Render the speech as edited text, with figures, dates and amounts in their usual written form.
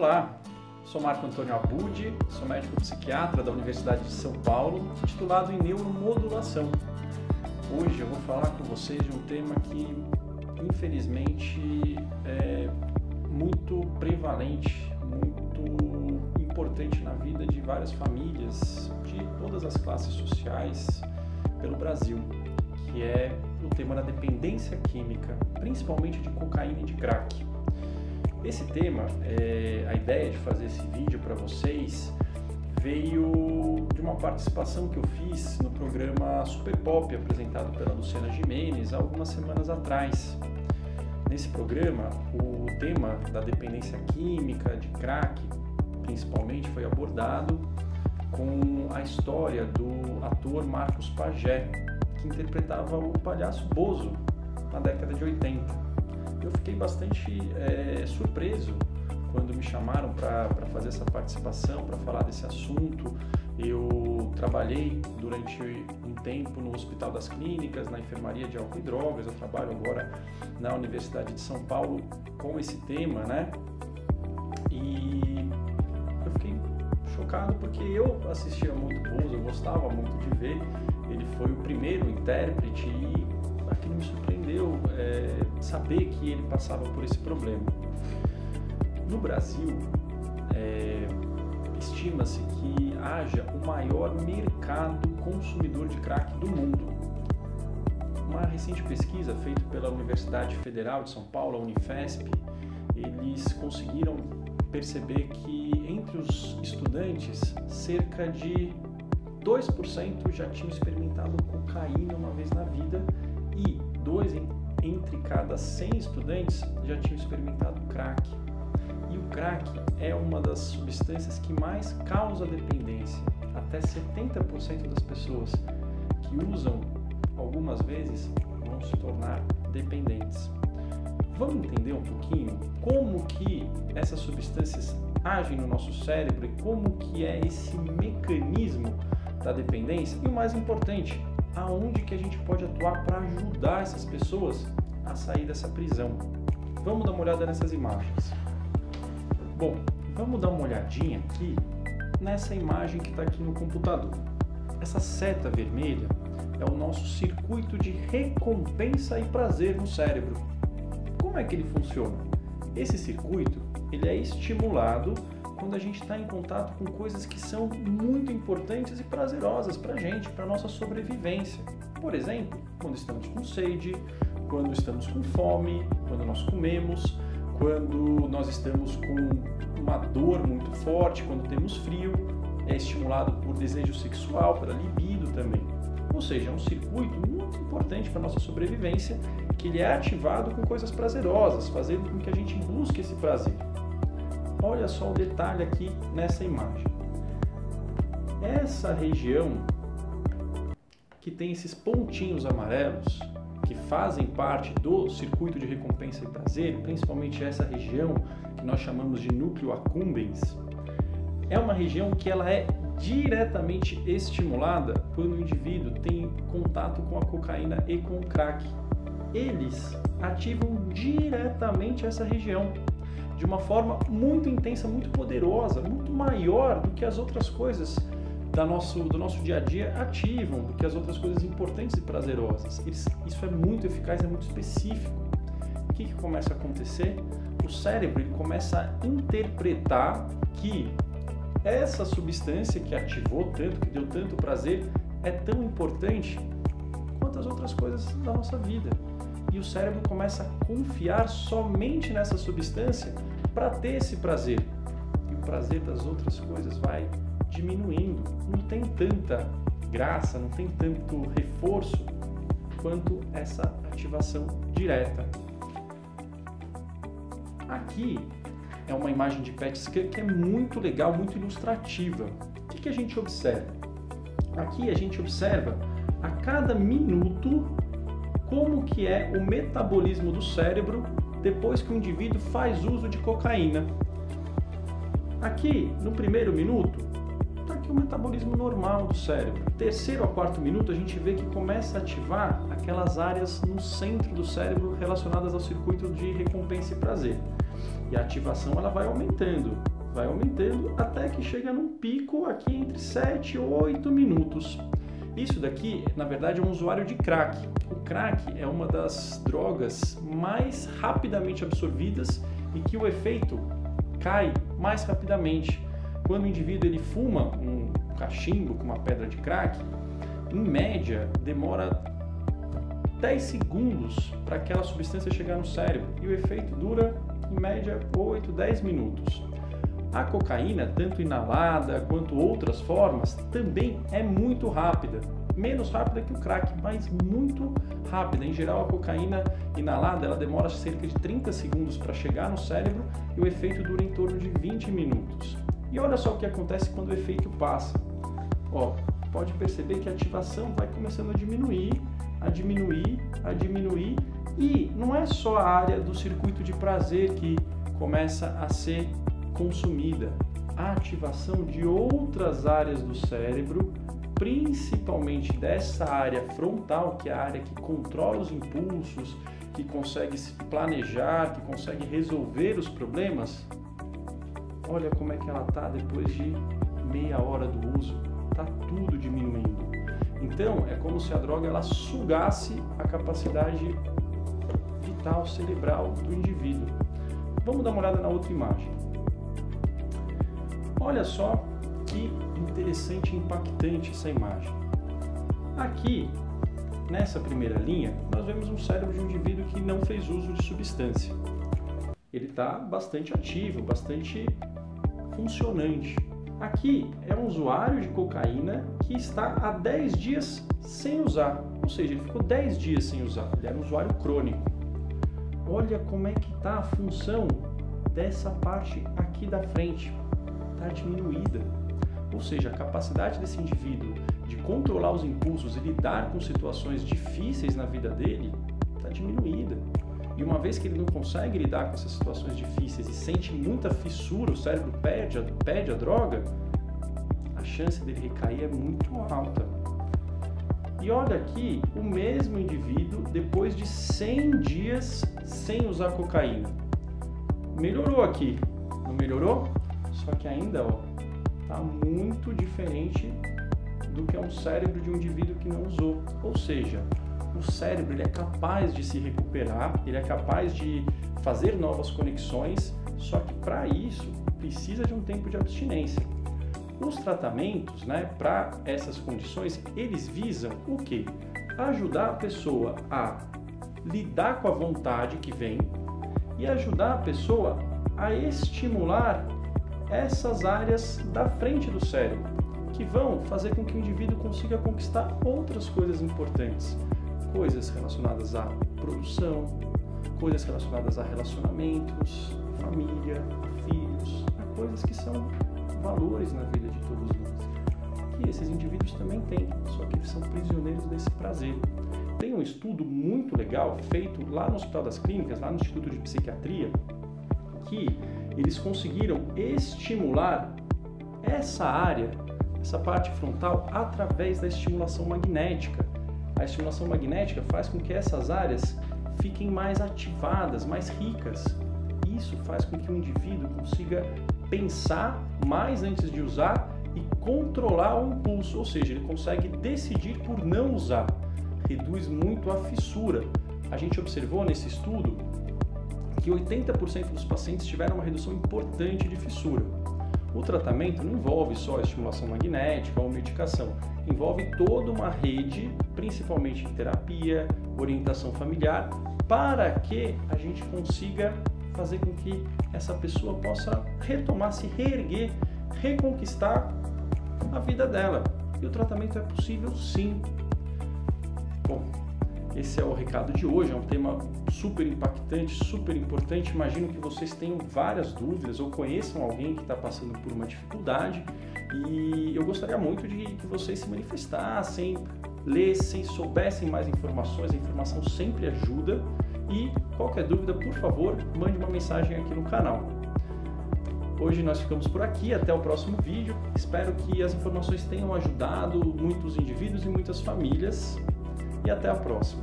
Olá, sou Marco Antônio Abud, sou médico psiquiatra da Universidade de São Paulo, titulado em neuromodulação. Hoje eu vou falar com vocês de um tema que, infelizmente, é muito prevalente, muito importante na vida de várias famílias, de todas as classes sociais pelo Brasil, que é o tema da dependência química, principalmente de cocaína e de crack. Esse tema, a ideia de fazer esse vídeo para vocês veio de uma participação que eu fiz no programa Super Pop, apresentado pela Luciana Gimenez, há algumas semanas atrás. Nesse programa, o tema da dependência química, de crack, principalmente, foi abordado com a história do ator Marcos Pagé, que interpretava o palhaço Bozo na década de 80. Eu fiquei bastante surpreso quando me chamaram para fazer essa participação, para falar desse assunto. Eu trabalhei durante um tempo no Hospital das Clínicas, na enfermaria de álcool e drogas. Eu trabalho agora na Universidade de São Paulo com esse tema, né? E eu fiquei chocado porque eu assistia muito Bozo, eu gostava muito de ver. Ele foi o primeiro intérprete e aquilo me surpreendeu saber que ele passava por esse problema. No Brasil, estima-se que haja o maior mercado consumidor de crack do mundo. Uma recente pesquisa feita pela Universidade Federal de São Paulo, a Unifesp, eles conseguiram perceber que entre os estudantes, cerca de 2% já tinham experimentado cocaína uma vez na vida e 2 entre cada 100 estudantes já tinham experimentado crack. E o crack é uma das substâncias que mais causa dependência. Até 70% das pessoas que usam algumas vezes vão se tornar dependentes. Vamos entender um pouquinho como que essas substâncias agem no nosso cérebro e como que é esse mecanismo da dependência? E o mais importante, aonde que a gente pode atuar para ajudar essas pessoas a sair dessa prisão? Vamos dar uma olhada nessas imagens. Bom, vamos dar uma olhadinha aqui nessa imagem que está aqui no computador. Essa seta vermelha é o nosso circuito de recompensa e prazer no cérebro. Como é que ele funciona? Esse circuito ele é estimulado quando a gente está em contato com coisas que são muito importantes e prazerosas para a gente, para a nossa sobrevivência. Por exemplo, quando estamos com sede, quando estamos com fome, quando nós comemos, quando nós estamos com uma dor muito forte, quando temos frio, é estimulado por desejo sexual, pela libido também. Ou seja, é um circuito muito importante para a nossa sobrevivência, que ele é ativado com coisas prazerosas, fazendo com que a gente busque esse prazer. Olha só o detalhe aqui nessa imagem. Essa região que tem esses pontinhos amarelos, que fazem parte do circuito de recompensa e prazer, principalmente essa região que nós chamamos de núcleo accumbens, é uma região que ela é diretamente estimulada quando o indivíduo tem contato com a cocaína e com o crack. Eles ativam diretamente essa região de uma forma muito intensa, muito poderosa, muito maior do que as outras coisas do nosso dia a dia ativam, do que as outras coisas importantes e prazerosas. Isso é muito eficaz, é muito específico. O que começa a acontecer? O cérebro ele começa a interpretar que essa substância que ativou tanto, que deu tanto prazer, é tão importante quanto as outras coisas da nossa vida. E o cérebro começa a confiar somente nessa substância para ter esse prazer. E o prazer das outras coisas vai diminuindo. Não tem tanta graça, não tem tanto reforço quanto essa ativação direta. Aqui é uma imagem de PET scan que é muito legal, muito ilustrativa. O que a gente observa? Aqui a gente observa a cada minuto como que é o metabolismo do cérebro depois que o indivíduo faz uso de cocaína. Aqui, no primeiro minuto, está aqui o metabolismo normal do cérebro. Terceiro a quarto minuto, a gente vê que começa a ativar aquelas áreas no centro do cérebro relacionadas ao circuito de recompensa e prazer. E a ativação ela vai aumentando até que chega num pico aqui entre 7 e 8 minutos. Isso daqui, na verdade, é um usuário de crack. O crack é uma das drogas mais rapidamente absorvidas e que o efeito cai mais rapidamente. Quando o indivíduo ele fuma um cachimbo com uma pedra de crack, em média demora 10 segundos para aquela substância chegar no cérebro e o efeito dura em média 8, 10 minutos. A cocaína, tanto inalada quanto outras formas, também é muito rápida. Menos rápida que o crack, mas muito rápida. Em geral, a cocaína inalada ela demora cerca de 30 segundos para chegar no cérebro e o efeito dura em torno de 20 minutos. E olha só o que acontece quando o efeito passa. Ó, pode perceber que a ativação vai começando a diminuir e não é só a área do circuito de prazer que começa a ser consumida. A ativação de outras áreas do cérebro, principalmente dessa área frontal, que é a área que controla os impulsos, que consegue se planejar, que consegue resolver os problemas. Olha como é que ela está depois de meia hora do uso. Está tudo diminuindo. Então, é como se a droga ela sugasse a capacidade vital, cerebral do indivíduo. Vamos dar uma olhada na outra imagem. Olha só que interessante e impactante essa imagem. Aqui, nessa primeira linha, nós vemos um cérebro de um indivíduo que não fez uso de substância. Ele está bastante ativo, bastante funcionante. Aqui é um usuário de cocaína que está há 10 dias sem usar, ou seja, ele ficou 10 dias sem usar, ele era um usuário crônico. Olha como é que está a função dessa parte aqui da frente, está diminuída. Ou seja, a capacidade desse indivíduo de controlar os impulsos e lidar com situações difíceis na vida dele está diminuída. E uma vez que ele não consegue lidar com essas situações difíceis e sente muita fissura, o cérebro pede a droga, a chance dele recair é muito alta. E olha aqui o mesmo indivíduo depois de 100 dias sem usar cocaína. Melhorou aqui, não melhorou? Só que ainda está muito diferente do que é um cérebro de um indivíduo que não usou. Ou seja, o cérebro ele é capaz de se recuperar, ele é capaz de fazer novas conexões, só que para isso precisa de um tempo de abstinência. Os tratamentos, para essas condições, eles visam o quê? Ajudar a pessoa a lidar com a vontade que vem e ajudar a pessoa a estimular essas áreas da frente do cérebro, que vão fazer com que o indivíduo consiga conquistar outras coisas importantes. Coisas relacionadas à produção, coisas relacionadas a relacionamentos, família, filhos, coisas que são valores na vida de todos nós. Que esses indivíduos também têm, só que eles são prisioneiros desse prazer. Tem um estudo muito legal feito lá no Hospital das Clínicas, lá no Instituto de Psiquiatria, que eles conseguiram estimular essa área, essa parte frontal, através da estimulação magnética. A estimulação magnética faz com que essas áreas fiquem mais ativadas, mais ricas. Isso faz com que o indivíduo consiga pensar mais antes de usar e controlar o impulso, ou seja, ele consegue decidir por não usar. Reduz muito a fissura. A gente observou nesse estudo que 80% dos pacientes tiveram uma redução importante de fissura. O tratamento não envolve só a estimulação magnética ou medicação, envolve toda uma rede, principalmente em terapia, orientação familiar, para que a gente consiga fazer com que essa pessoa possa retomar, se reerguer, reconquistar a vida dela. E o tratamento é possível sim. Bom, esse é o recado de hoje, é um tema super impactante, super importante. Imagino que vocês tenham várias dúvidas ou conheçam alguém que está passando por uma dificuldade e eu gostaria muito de que vocês se manifestassem, lessem, soubessem mais informações. A informação sempre ajuda e qualquer dúvida, por favor, mande uma mensagem aqui no canal. Hoje nós ficamos por aqui, até o próximo vídeo. Espero que as informações tenham ajudado muitos indivíduos e muitas famílias. E até a próxima.